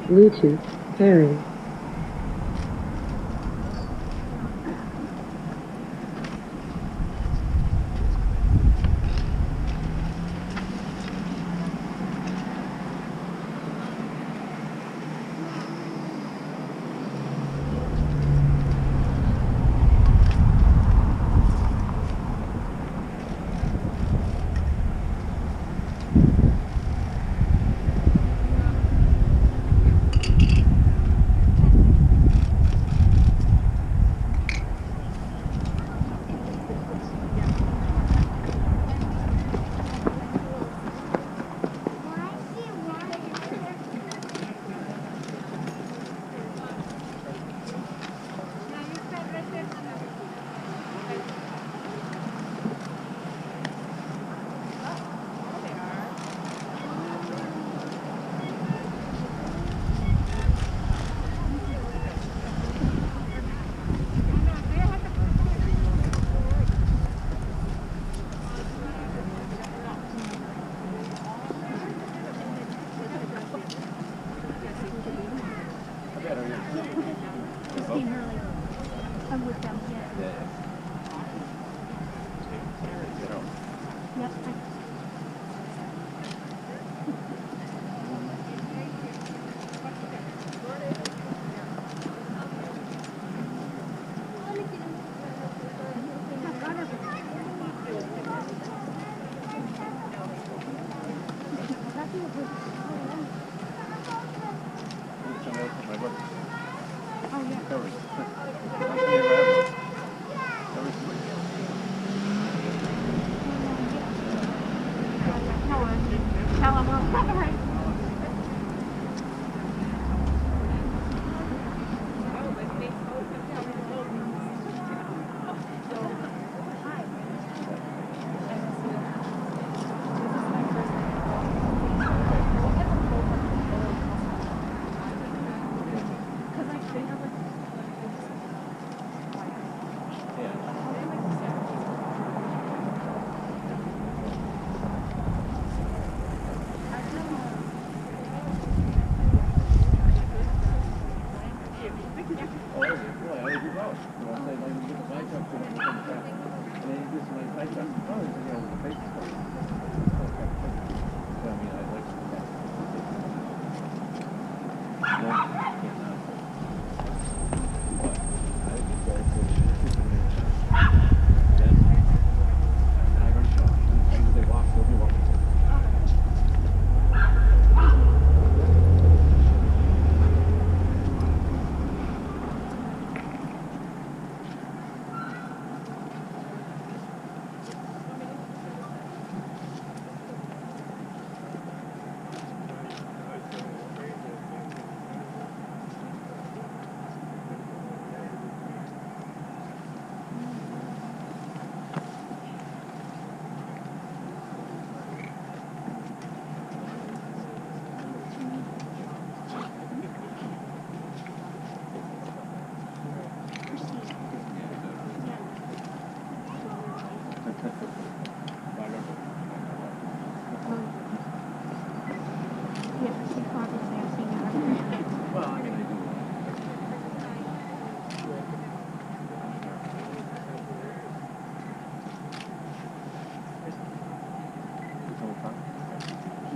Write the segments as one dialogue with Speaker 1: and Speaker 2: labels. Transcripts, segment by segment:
Speaker 1: Bluetooth pairing.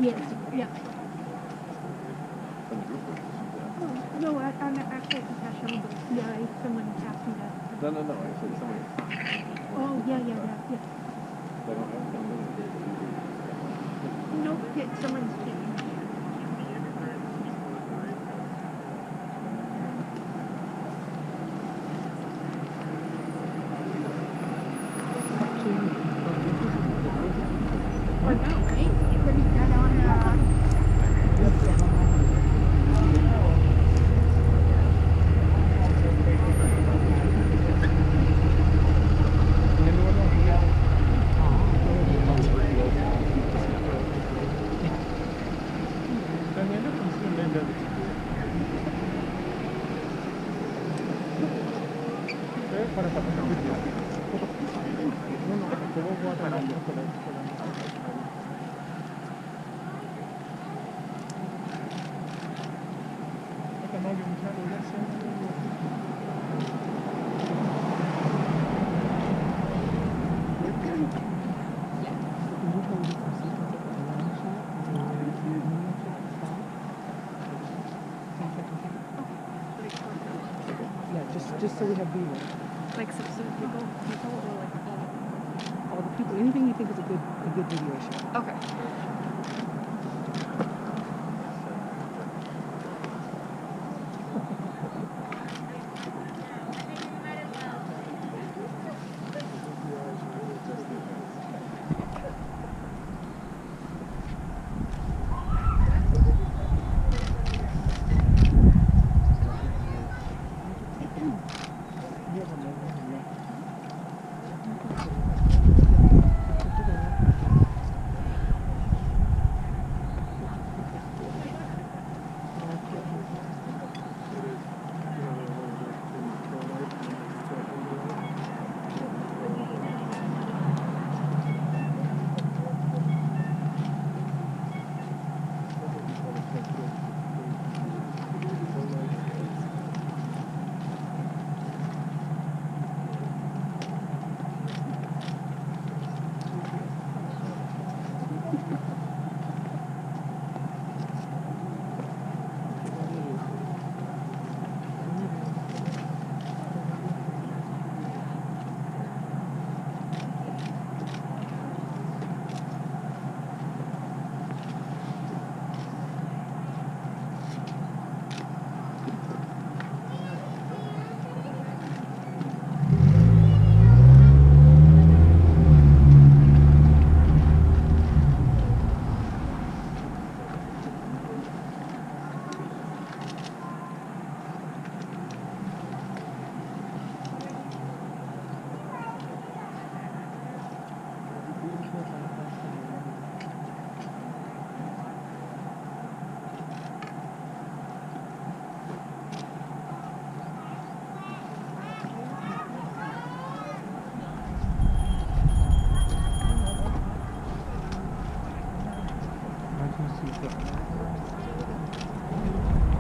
Speaker 2: Yes, yeah. No, I'm actually professional, but yeah, someone asked me that.
Speaker 3: No, I said somebody.
Speaker 2: Oh, yeah.
Speaker 3: They don't have
Speaker 2: No, someone's speaking.
Speaker 1: So we have B1.
Speaker 2: Like specific people or like
Speaker 1: All the people. Anything you think is a good video show.
Speaker 2: Okay.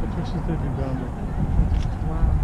Speaker 4: Patricia's living down there.
Speaker 1: Wow.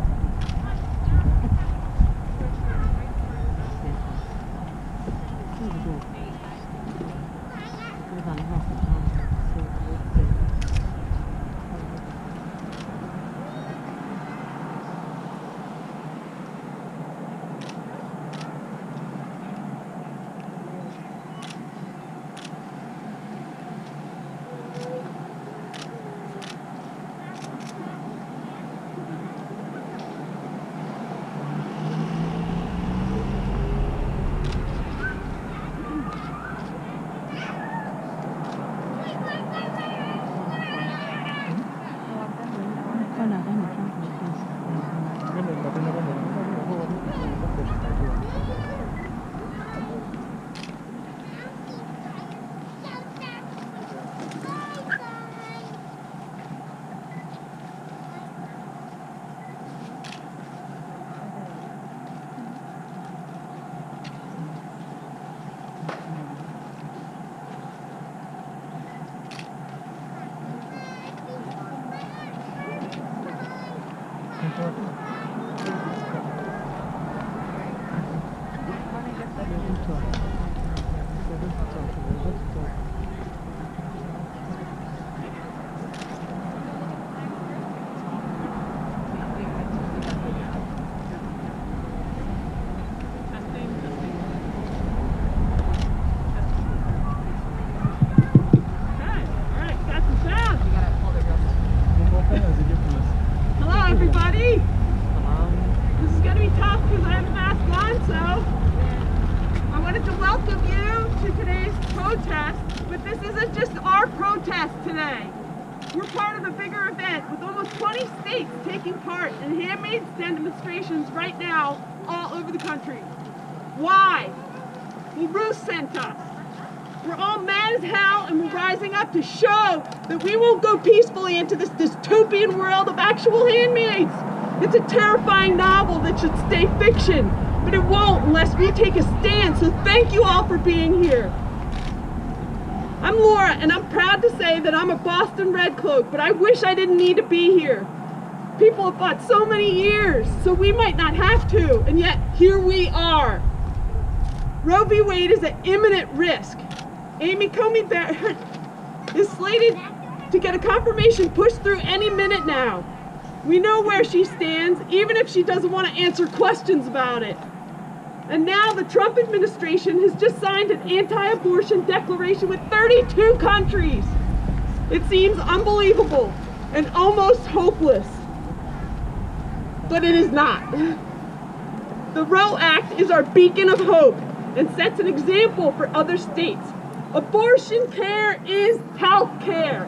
Speaker 2: Demonstrations right now all over the country. Why? Well, Ruth sent us. We're all mad as hell and we're rising up to show that we won't go peacefully into this dystopian world of actual handmaids. It's a terrifying novel that should stay fiction, but it won't unless we take a stand, so thank you all for being here. I'm Laura and I'm proud to say that I'm a Boston Red Cloak, but I wish I didn't need to be here. People have fought so many years, so we might not have to, and yet here we are. Roe v. Wade is at imminent risk. Amy Coney Barrett is slated to get a confirmation pushed through any minute now. We know where she stands, even if she doesn't want to answer questions about it. And now the Trump administration has just signed an anti-abortion declaration with 32 countries. It seems unbelievable and almost hopeless. But it is not. The Roe Act is our beacon of hope and sets an example for other states. Abortion care is health care.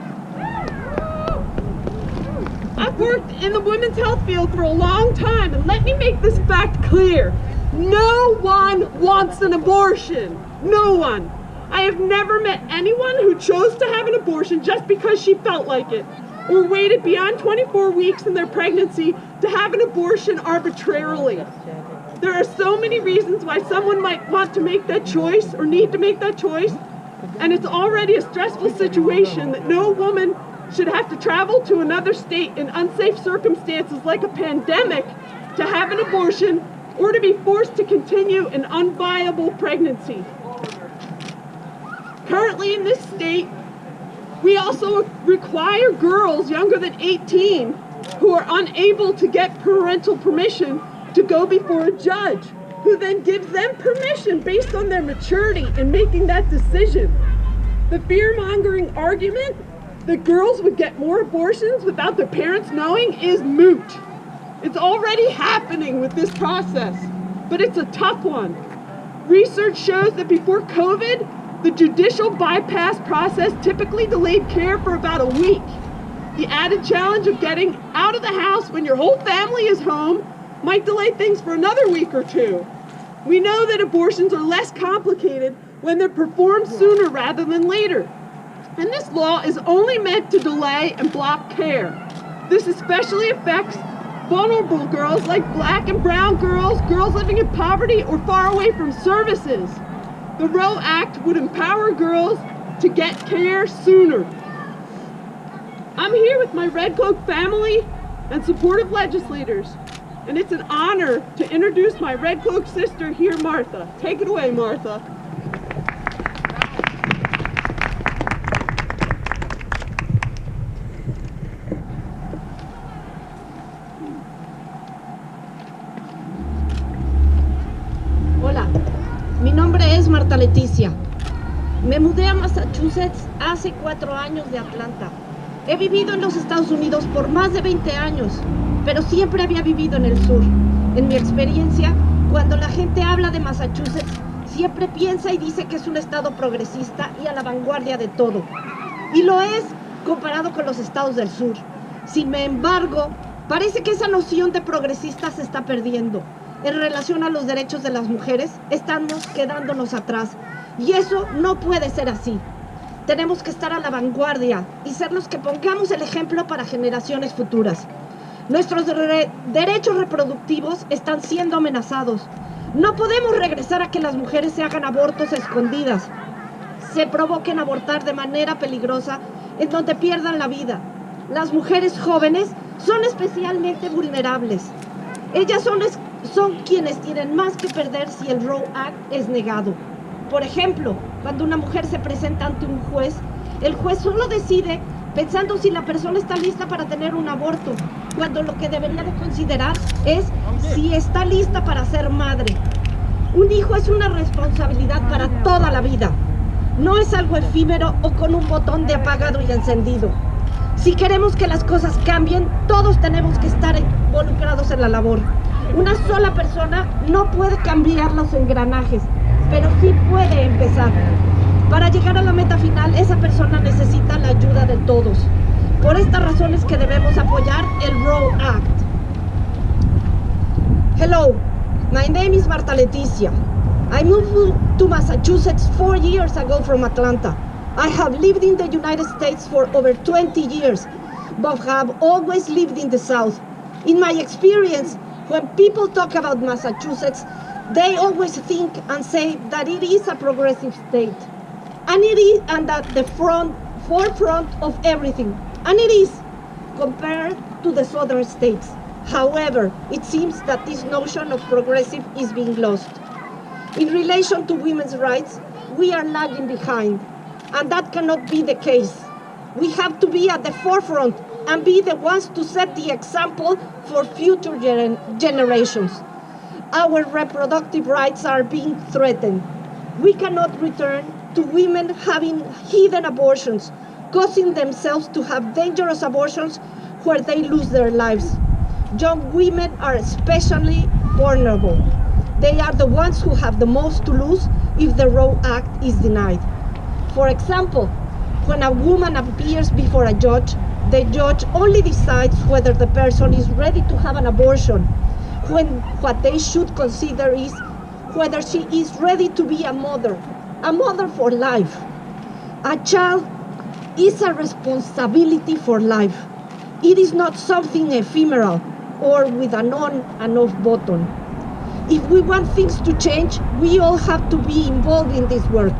Speaker 2: I've worked in the women's health field for a long time, and let me make this fact clear. No one wants an abortion. No one. I have never met anyone who chose to have an abortion just because she felt like it, or waited beyond 24 weeks in their pregnancy to have an abortion arbitrarily. There are so many reasons why someone might want to make that choice or need to make that choice, and it's already a stressful situation that no woman should have to travel to another state in unsafe circumstances like a pandemic to have an abortion or to be forced to continue an unviable pregnancy. Currently in this state, we also require girls younger than 18 who are unable to get parental permission to go before a judge, who then gives them permission based on their maturity in making that decision. The fear-mongering argument that girls would get more abortions without their parents knowing is moot. It's already happening with this process, but it's a tough one. Research shows that before COVID, the judicial bypass process typically delayed care for about a week. The added challenge of getting out of the house when your whole family is home might delay things for another week or two. We know that abortions are less complicated when they're performed sooner rather than later. And this law is only meant to delay and block care. This especially affects vulnerable girls like black and brown girls, girls living in poverty or far away from services. The Roe Act would empower girls to get care sooner. I'm here with my Red Cloak family and supportive legislators, and it's an honor to introduce my Red Cloak sister here, Martha. Take it away, Martha.
Speaker 5: Hola, mi nombre es Marta Leticia. Me mudé a Massachusetts hace 4 años de Atlanta. He vivido en los Estados Unidos por más de 20 años, pero siempre había vivido en el sur. En mi experiencia, cuando la gente habla de Massachusetts, siempre piensa y dice que es un estado progresista y a la vanguardia de todo. Y lo es comparado con los estados del sur. Sin embargo, parece que esa noción de progresista se está perdiendo. En relación a los derechos de las mujeres, estamos quedándonos atrás. Y eso no puede ser así. Tenemos que estar a la vanguardia y ser los que pongamos el ejemplo para generaciones futuras. Nuestros derechos reproductivos están siendo amenazados. No podemos regresar a que las mujeres se hagan abortos a escondidas, se provoquen abortar de manera peligrosa, en donde pierdan la vida. Las mujeres jóvenes son especialmente vulnerables. Ellas son quienes tienen más que perder si el Roe Act es negado. Por ejemplo, cuando una mujer se presenta ante un juez, el juez solo decide pensando si la persona está lista para tener un aborto, cuando lo que debería de considerar es si está lista para ser madre. Un hijo es una responsabilidad para toda la vida. No es algo efímero o con un botón de apagado y encendido. Si queremos que las cosas cambien, todos tenemos que estar involucrados en la labor. Una sola persona no puede cambiar los engranajes, pero sí puede empezar. Para llegar a la meta final, esa persona necesita la ayuda de todos. Por estas razones que debemos apoyar el Roe Act. Hello, my name is Marta Leticia. I moved to Massachusetts 4 years ago from Atlanta. I have lived in the United States for over 20 years, but have always lived in the South. In my experience, when people talk about Massachusetts, they always think and say that it is a progressive state. And it is at the forefront of everything. And it is, compared to the southern states. However, it seems that this notion of progressive is being lost. In relation to women's rights, we are lagging behind. And that cannot be the case. We have to be at the forefront and be the ones to set the example for future generations. Our reproductive rights are being threatened. We cannot return to women having hidden abortions, causing themselves to have dangerous abortions where they lose their lives. Young women are especially vulnerable. They are the ones who have the most to lose if the Roe Act is denied. For example, when a woman appears before a judge, the judge only decides whether the person is ready to have an abortion, when what they should consider is whether she is ready to be a mother for life. A child is a responsibility for life. It is not something ephemeral or with an on and off button. If we want things to change, we all have to be involved in this work.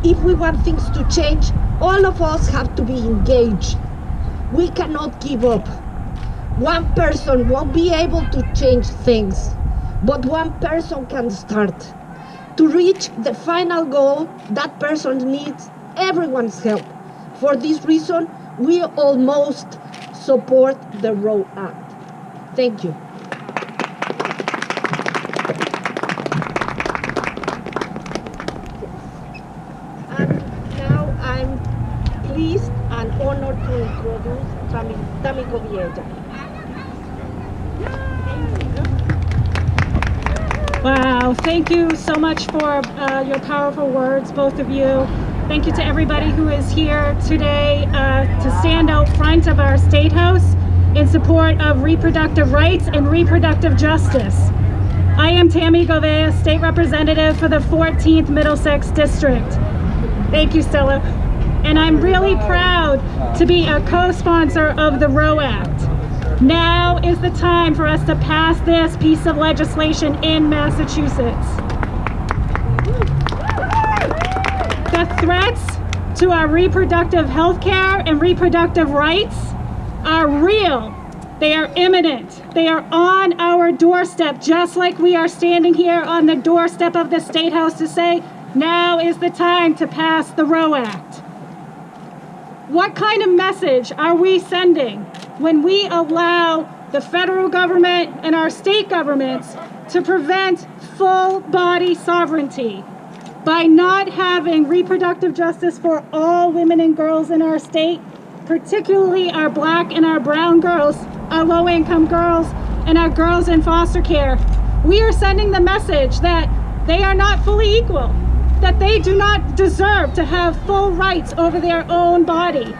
Speaker 5: If we want things to change, all of us have to be engaged. We cannot give up. One person won't be able to change things, but one person can start. To reach the final goal, that person needs everyone's help. For this reason, we almost support the Roe Act. Thank you. And now I'm pleased and honored to introduce Tamiko Vieja.
Speaker 6: Wow, thank you so much for your powerful words, both of you. Thank you to everybody who is here today to stand out front of our State House in support of reproductive rights and reproductive justice. I am Tammy Govea, State Representative for the 14th Middlesex District. Thank you, Stella. And I'm really proud to be a co-sponsor of the Roe Act. Now is the time for us to pass this piece of legislation in Massachusetts. The threats to our reproductive health care and reproductive rights are real. They are imminent. They are on our doorstep, just like we are standing here on the doorstep of the State House to say, now is the time to pass the Roe Act. What kind of message are we sending when we allow the federal government and our state governments to prevent full body sovereignty by not having reproductive justice for all women and girls in our state, particularly our Black and our brown girls, our low-income girls, and our girls in foster care? We are sending the message that they are not fully equal, that they do not deserve to have full rights over their own body,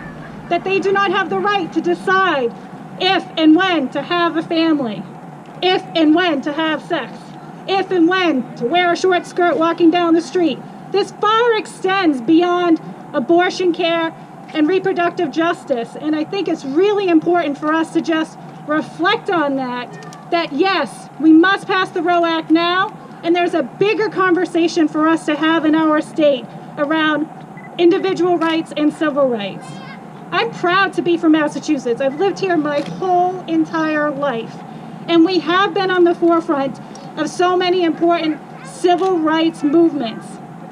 Speaker 6: that they do not have the right to decide if and when to have a family, if and when to have sex, if and when to wear a short skirt walking down the street. This far extends beyond abortion care and reproductive justice, and I think it's really important for us to just reflect on that yes, we must pass the Roe Act now, and there's a bigger conversation for us to have in our state around individual rights and civil rights. I'm proud to be from Massachusetts. I've lived here my whole entire life, and we have been on the forefront of so many important civil rights movements.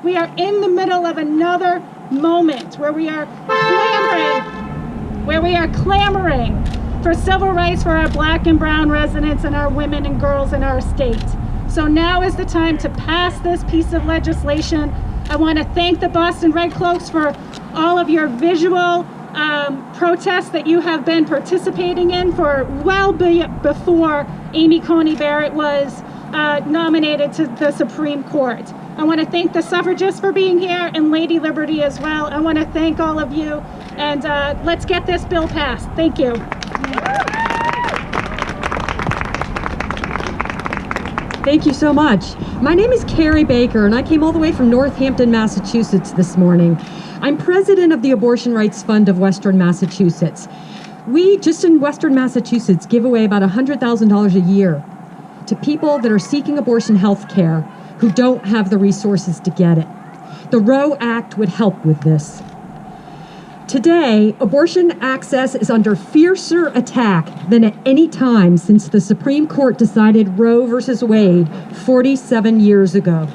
Speaker 6: We are in the middle of another moment where we are clamoring for civil rights for our Black and brown residents and our women and girls in our state. So now is the time to pass this piece of legislation. I want to thank the Boston Red Cloaks for all of your visual protests that you have been participating in for before Amy Coney Barrett was nominated to the Supreme Court. I want to thank the suffragists for being here and Lady Liberty as well. I want to thank all of you, and let's get this bill passed. Thank you.
Speaker 7: Thank you so much. My name is Carrie Baker, and I came all the way from Northampton, Massachusetts this morning. I'm president of the Abortion Rights Fund of Western Massachusetts. We, just in Western Massachusetts, give away about $100,000 a year to people that are seeking abortion health care who don't have the resources to get it. The Roe Act would help with this. Today, abortion access is under fiercer attack than at any time since the Supreme Court decided Roe versus Wade 47 years ago.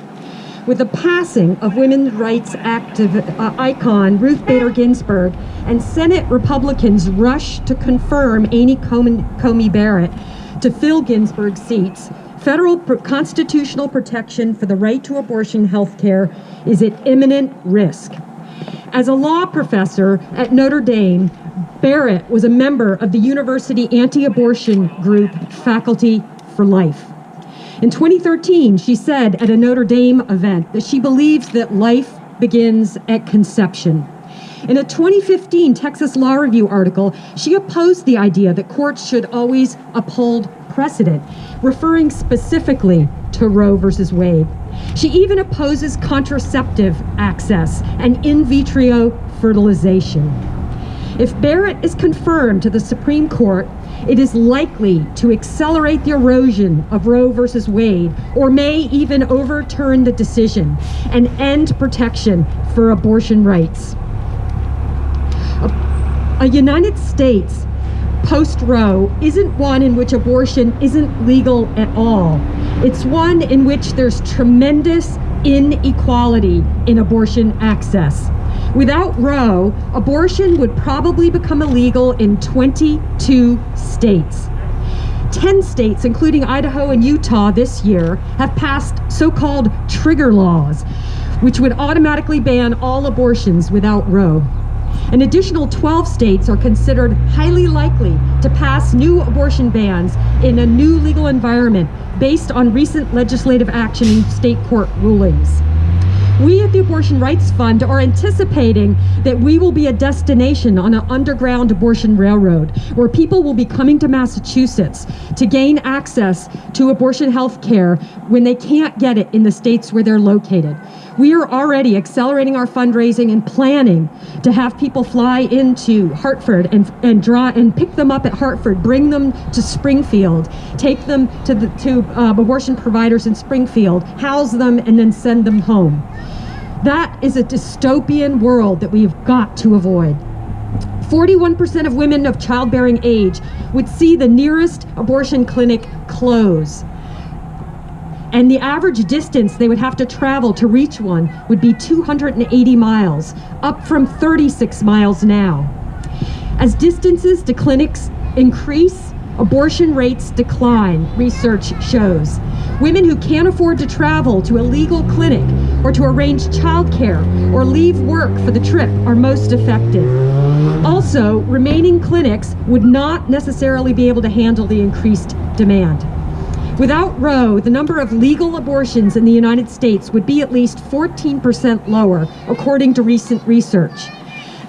Speaker 7: with the passing of women's rights icon Ruth Bader Ginsburg, and Senate Republicans rushed to confirm Amy Coney Barrett to fill Ginsburg's seats, federal constitutional protection for the right to abortion health care is at imminent risk. As a law professor at Notre Dame, Barrett was a member of the university anti-abortion group Faculty for Life. In 2013, she said at a Notre Dame event that she believes that life begins at conception. In a 2015 Texas Law Review article, she opposed the idea that courts should always uphold precedent, referring specifically to Roe versus Wade. She even opposes contraceptive access and in vitro fertilization. If Barrett is confirmed to the Supreme Court, it is likely to accelerate the erosion of Roe versus Wade, or may even overturn the decision and end protection for abortion rights. A United States post-Roe isn't one in which abortion isn't legal at all. It's one in which there's tremendous inequality in abortion access. Without Roe, abortion would probably become illegal in 22 states. 10 states, including Idaho and Utah this year, have passed so-called trigger laws, which would automatically ban all abortions without Roe. An additional 12 states are considered highly likely to pass new abortion bans in a new legal environment based on recent legislative action in state court rulings. We at the Abortion Rights Fund are anticipating that we will be a destination on an underground abortion railroad where people will be coming to Massachusetts to gain access to abortion health care when they can't get it in the states where they're located. We are already accelerating our fundraising and planning to have people fly into Hartford and pick them up at Hartford, bring them to Springfield, take them to abortion providers in Springfield, house them, and then send them home. That is a dystopian world that we've got to avoid. 41% of women of childbearing age would see the nearest abortion clinic close. And the average distance they would have to travel to reach one would be 280 miles, up from 36 miles now. As distances to clinics increase, abortion rates decline, research shows. Women who can't afford to travel to a legal clinic or to arrange childcare or leave work for the trip are most affected. Also, remaining clinics would not necessarily be able to handle the increased demand. Without Roe, the number of legal abortions in the United States would be at least 14% lower, according to recent research.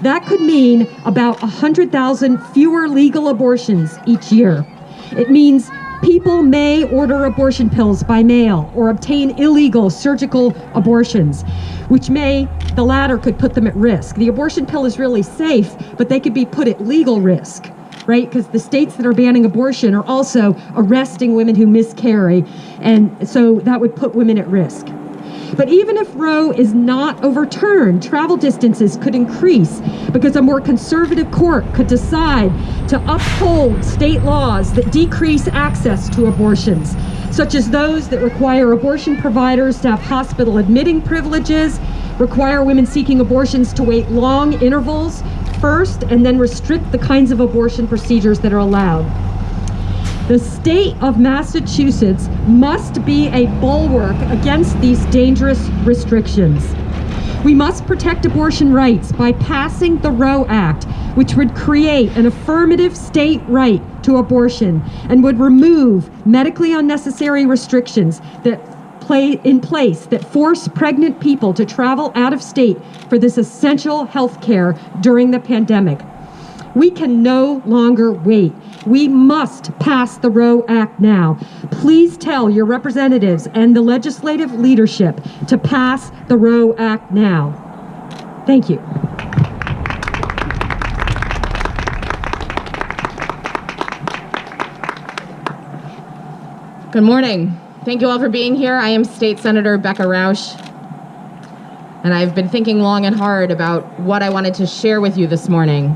Speaker 7: That could mean about 100,000 fewer legal abortions each year. It means people may order abortion pills by mail or obtain illegal surgical abortions, the latter could put them at risk. The abortion pill is really safe, but they could be put at legal risk, right? Because the states that are banning abortion are also arresting women who miscarry, and so that would put women at risk. But even if Roe is not overturned, travel distances could increase because a more conservative court could decide to uphold state laws that decrease access to abortions, such as those that require abortion providers to have hospital admitting privileges, require women seeking abortions to wait long intervals first, and then restrict the kinds of abortion procedures that are allowed. The state of Massachusetts must be a bulwark against these dangerous restrictions. We must protect abortion rights by passing the Roe Act, which would create an affirmative state right to abortion and would remove medically unnecessary restrictions that in place that force pregnant people to travel out of state for this essential health care during the pandemic. We can no longer wait. We must pass the Roe Act now. Please tell your representatives and the legislative leadership to pass the Roe Act now. Thank you.
Speaker 8: Good morning. Thank you all for being here. I am State Senator Becca Rausch, and I've been thinking long and hard about what I wanted to share with you this morning.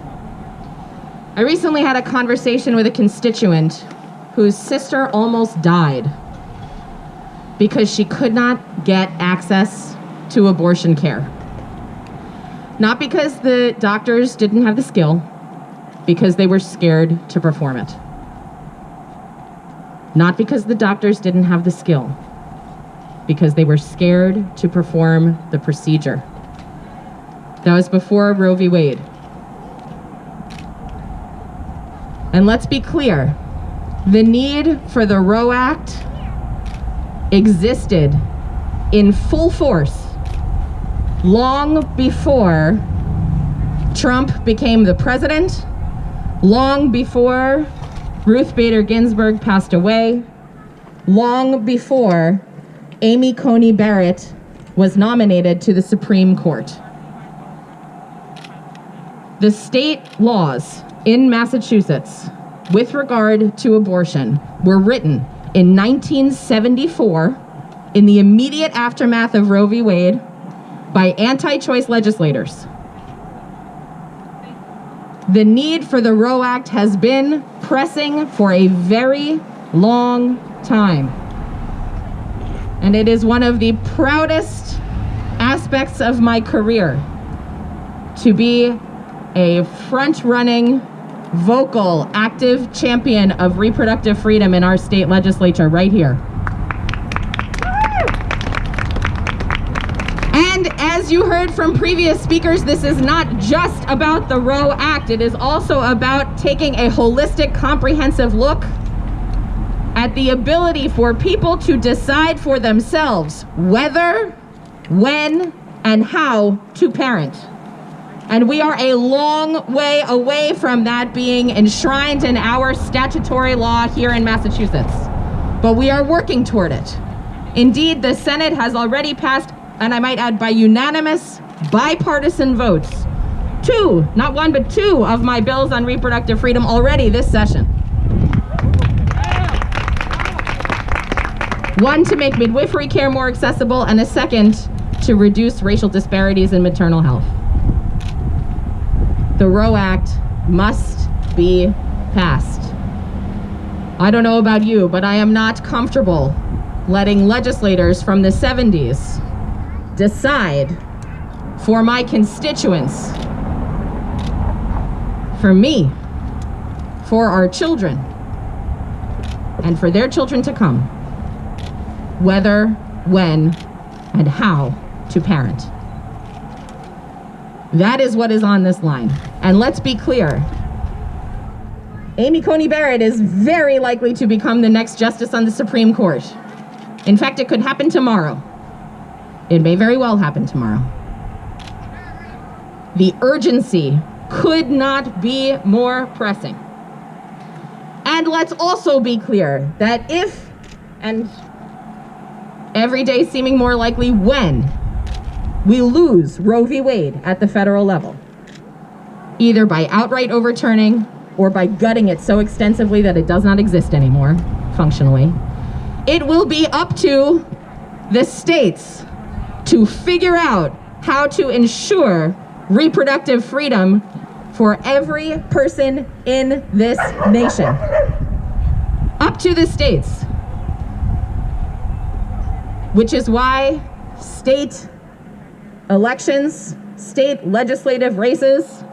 Speaker 8: I recently had a conversation with a constituent whose sister almost died because she could not get access to abortion care. Not because the doctors didn't have the skill, because they were scared to perform it. Not because the doctors didn't have the skill, because they were scared to perform the procedure. That was before Roe v. Wade. And let's be clear, the need for the Roe Act existed in full force long before Trump became the president, long before Ruth Bader Ginsburg passed away, long before Amy Coney Barrett was nominated to the Supreme Court. The state laws in Massachusetts with regard to abortion were written in 1974 in the immediate aftermath of Roe v. Wade by anti-choice legislators. The need for the Roe Act has been pressing for a very long time. And it is one of the proudest aspects of my career to be a front-running, vocal, active champion of reproductive freedom in our state legislature right here. And as you heard from previous speakers, this is not just about the Roe Act. It is also about taking a holistic, comprehensive look at the ability for people to decide for themselves whether, when, and how to parent. And we are a long way away from that being enshrined in our statutory law here in Massachusetts. But we are working toward it. Indeed, the Senate has already passed, and I might add by unanimous, bipartisan votes, 2, not 1, but 2 of my bills on reproductive freedom already this session. 1 to make midwifery care more accessible, and a 2nd to reduce racial disparities in maternal health. The Roe Act must be passed. I don't know about you, but I am not comfortable letting legislators from the 70s decide for my constituents, for me, for our children, and for their children to come, whether, when, and how to parent. That is what is on this line. And let's be clear, Amy Coney Barrett is very likely to become the next justice on the Supreme Court. In fact, it could happen tomorrow. It may very well happen tomorrow. The urgency could not be more pressing. And let's also be clear that if, and every day seeming more likely when, we lose Roe v. Wade at the federal level, either by outright overturning or by gutting it so extensively that it does not exist anymore, functionally, it will be up to the states to figure out how to ensure reproductive freedom for every person in this nation. Up to the states. Which is why state elections, state legislative races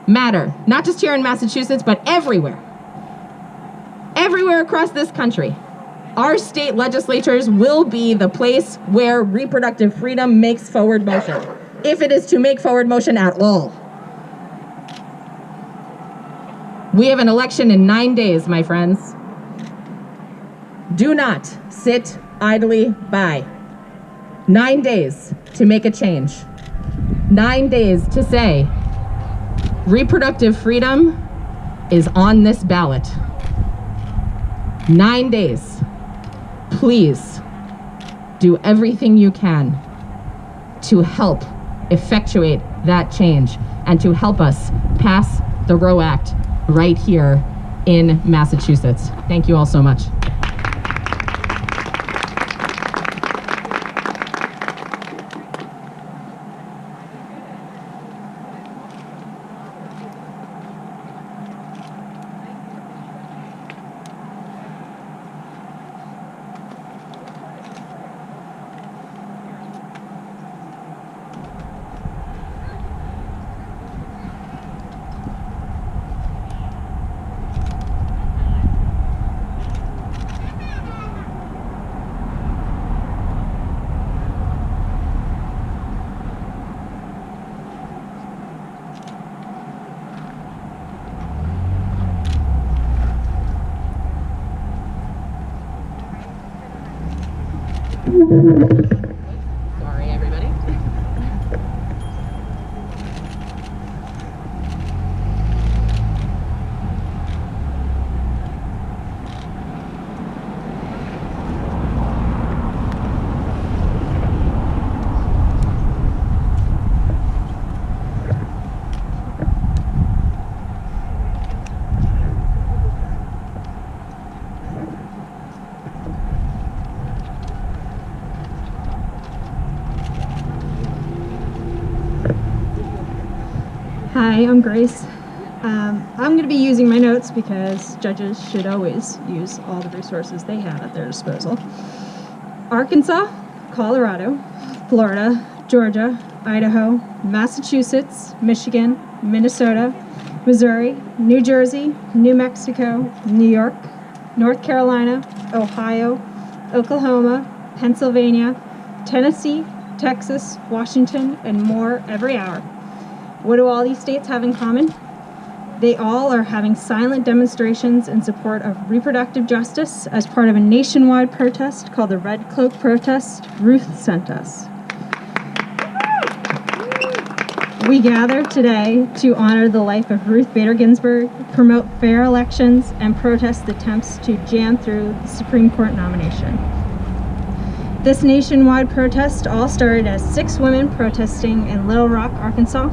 Speaker 8: matter. Not just here in Massachusetts, but everywhere. Everywhere across this country. Our state legislatures will be the place where reproductive freedom makes forward motion, if it is to make forward motion at all. We have an election in 9 days, my friends. Do not sit idly by. 9 days to make a change. 9 days to say, reproductive freedom is on this ballot. 9 days. Please do everything you can to help effectuate that change and to help us pass the Roe Act right here in Massachusetts. Thank you all so much. Sorry, everybody.
Speaker 9: Hi, I'm Grace. I'm going to be using my notes because judges should always use all the resources they have at their disposal. Arkansas, Colorado, Florida, Georgia, Idaho, Massachusetts, Michigan, Minnesota, Missouri, New Jersey, New Mexico, New York, North Carolina, Ohio, Oklahoma, Pennsylvania, Tennessee, Texas, Washington, and more every hour. What do all these states have in common? They all are having silent demonstrations in support of reproductive justice as part of a nationwide protest called the Red Cloak protest Ruth sent us. We gather today to honor the life of Ruth Bader Ginsburg, promote fair elections, and protest the attempts to jam through the Supreme Court nomination. This nationwide protest all started as 6 women protesting in Little Rock, Arkansas.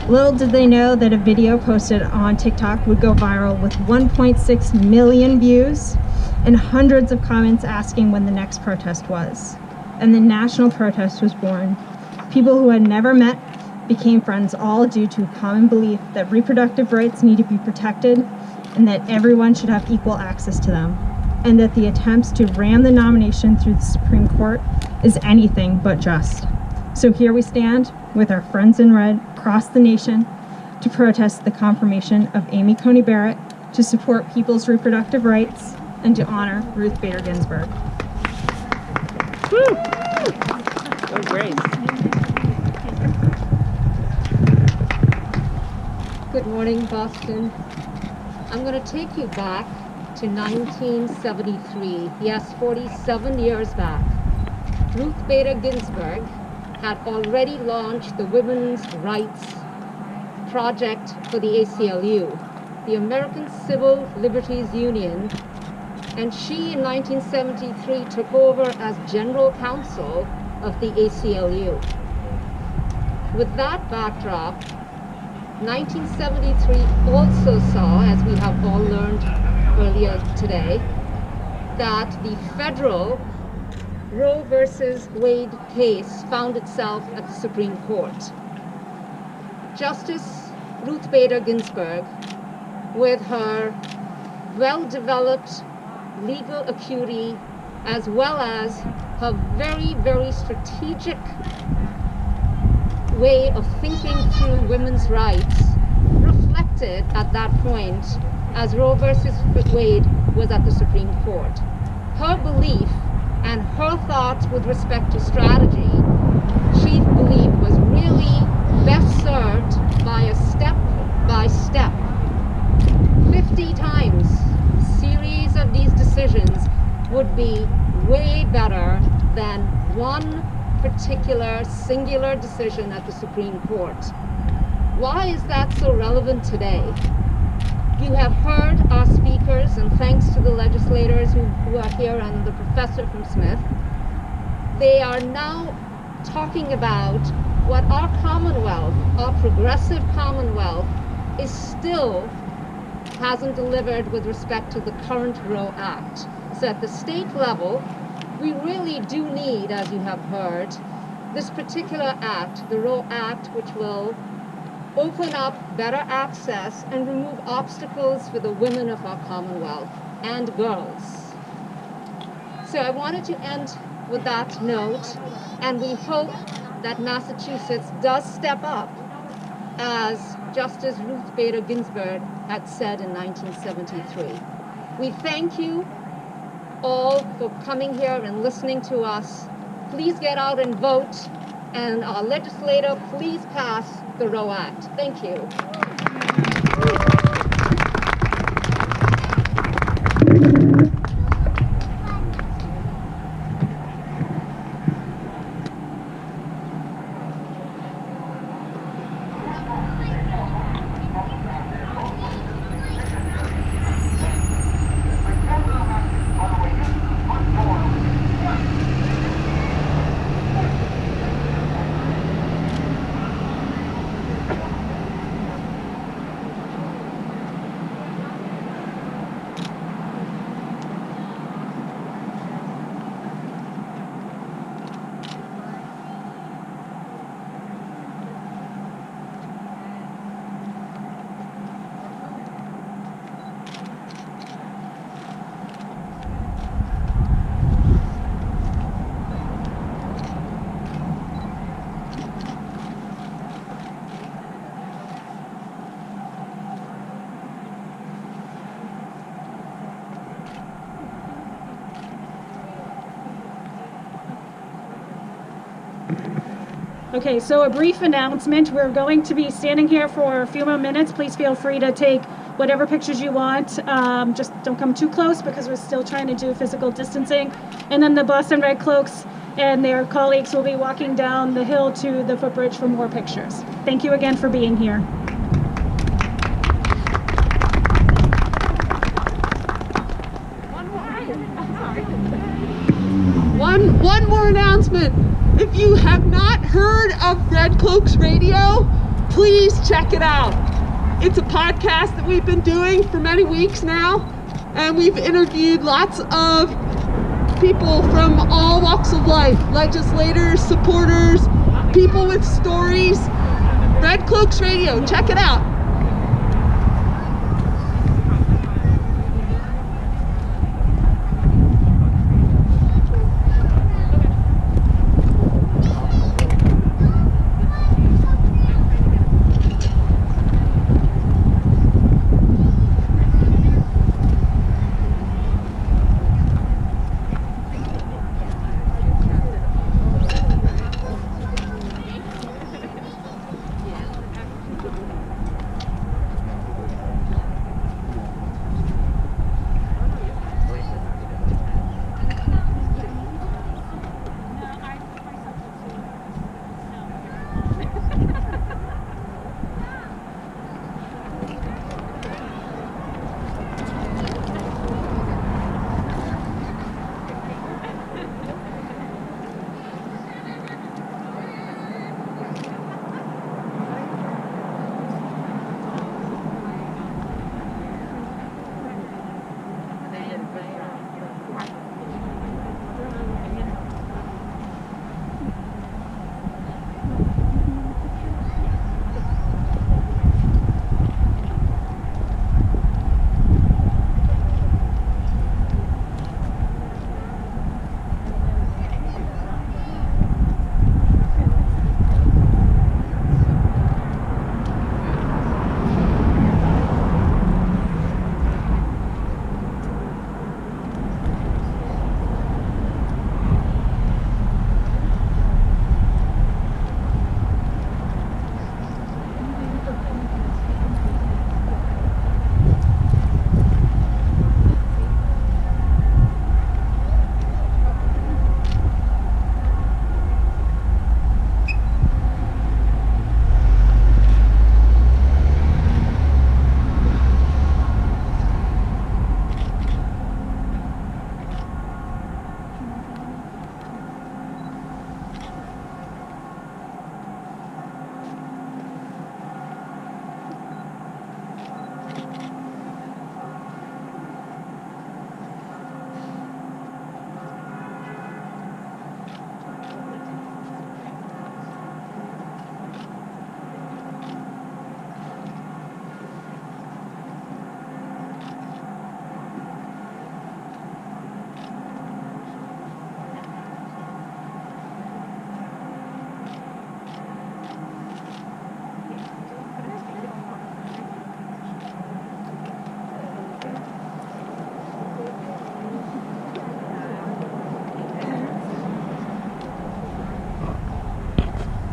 Speaker 9: Little did they know that a video posted on TikTok would go viral with 1.6 million views and hundreds of comments asking when the next protest was. And the national protest was born. People who had never met became friends, all due to a common belief that reproductive rights need to be protected and that everyone should have equal access to them, and that the attempts to ram the nomination through the Supreme Court is anything but just. So here we stand with our friends in red across the nation to protest the confirmation of Amy Coney Barrett, to support people's reproductive rights, and to honor Ruth Bader Ginsburg.
Speaker 2: Woo! Go Grace.
Speaker 10: Good morning, Boston. I'm going to take you back to 1973. Yes, 47 years back. Ruth Bader Ginsburg had already launched the Women's Rights Project for the ACLU, the American Civil Liberties Union, and she in 1973 took over as General Counsel of the ACLU. With that backdrop, 1973 also saw, as we have all learned earlier today, that the federal Roe versus Wade case found itself at the Supreme Court. Justice Ruth Bader Ginsburg, with her well-developed legal acuity, as well as her very, very strategic way of thinking through women's rights, reflected at that point as Roe versus Wade was at the Supreme Court. Her belief and her thoughts with respect to strategy, she believed was really best served by a step-by-step, 50 times series of these decisions would be way better than one particular singular decision at the Supreme Court. Why is that so relevant today? You have heard our speakers, and thanks to the legislators who are here and the professor from Smith, they are now talking about what our Commonwealth, our progressive Commonwealth, is still hasn't delivered with respect to the current Roe Act. So at the state level, we really do need, as you have heard, this particular act, the Roe Act, which will open up better access and remove obstacles for the women of our Commonwealth and girls. So I wanted to end with that note, and we hope that Massachusetts does step up, as Justice Ruth Bader Ginsburg had said in 1973. We thank you all for coming here and listening to us. Please get out and vote, and our legislator, please pass the Roe Act. Thank you.
Speaker 6: Okay, so a brief announcement. We're going to be standing here for a few more minutes. Please feel free to take whatever pictures you want. Just don't come too close because we're still trying to do physical distancing. And then the Boston Red Cloaks and their colleagues will be walking down the hill to the footbridge for more pictures. Thank you again for being here.
Speaker 2: One more announcement. If you have not heard of Red Cloaks Radio, please check it out. It's a podcast that we've been doing for many weeks now, and we've interviewed lots of people from all walks of life, legislators, supporters, people with stories. Red Cloaks Radio, check it out.